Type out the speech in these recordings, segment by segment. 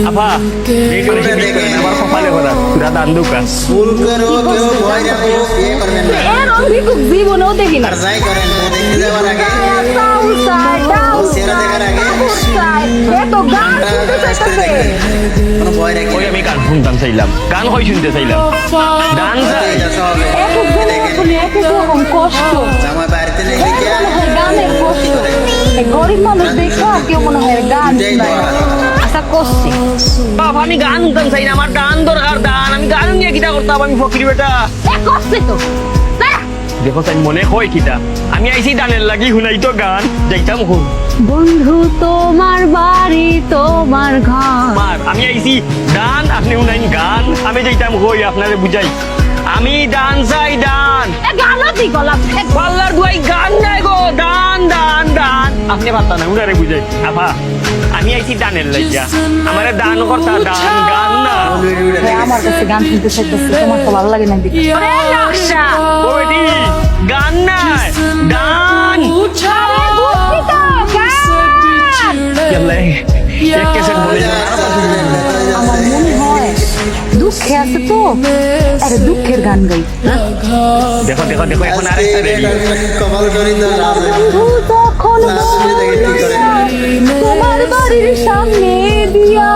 আপা ভিডিও দেখে আমার কপালে ভরা পুরা দান দোকান ভুল করো কেউ ভয় রাখো বিয়ে করবেন না এর অভিযোগ জীবনেও দেখি না আর যাই করেন বউ দেখতে যাওয়ার আগে চেহারা দেখার আগে কোনো ভয় রাখি ওই আমি গান শুনতাম চাইলাম গান হয় শুনতে চাইলাম ডান্স কষ্ট জামা বাড়িতে নেই গানের কষ্ট গরিব মানুষ দেখা কেউ মনে হয় গান শোনায় আশা করছি বাবা আমি গান শুনতাম চাই না আমার গান দরকার দান আমি গান নিয়ে কিটা করতাম আমি ফকির বেটা করছে তো দেখো তাই মনে হয় কিটা আমি আইছি ডানের লাগি শুনাই তো গান যাইতাম হোক বন্ধু তোমার বাড়ি তোমার ঘর আমার আমি আইছি গান আপনি শুনাইন গান আমি যাইতাম হই আপনারে বুঝাই আমি ডান চাই ডান গানও ঠিক গলাপ পাল্লার দুয়াই গান নাই গো দান দান দান আপনি পারতা না উনারে বুঝাই আপা আমি আইছি ডানের লাগিয়া আমারে দান করতা দান গান না আমার কাছে গান শুনতে চাইতেছে তোমার তো ভালো লাগে না দেখি ওইটি গান নাই গান ইয়াল্লাই এক কেসেট বলে যা আমার মনে হয় দুঃখে আছে তো আরে দুঃখের গান গাই দেখো দেখো দেখো এখন আরেকটা রেডি কপাল করি তো বন্ধু তখন তোমার বাড়ির সামনে দিয়া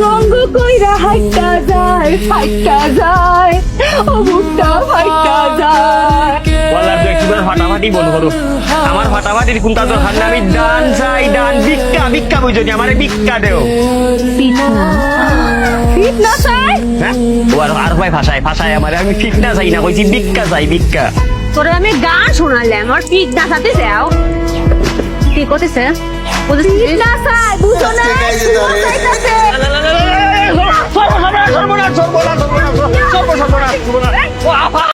রঙ কইরা হাইটা যায় ও বুকটা হাইটা যায় বলার তো একটু ফাটাফাটি বল করো আমার ফাটাফাটির কোনটা তো খান্না আমি ডান চাই ডান ভিক্ষা ভিক্ষা বুঝনি আমারে ভিক্ষা দেও ফিট না চাই হ্যাঁ ও আর ভাই ভাষায় আমারে আমি ঠিক না চাই না কইছি ভিক্ষা চাই ভিক্ষা তোরে আমি গান শোনালাম আর ফিট না চাতে যাও কি করতেছে ফিট না চাই বুঝো না চাইতেছে সর্বনাশ সর্বনাশ সর্বনাশ সর্বনাশ সর্বনাশ সর্বনাশ সর্বনাশ ও আপা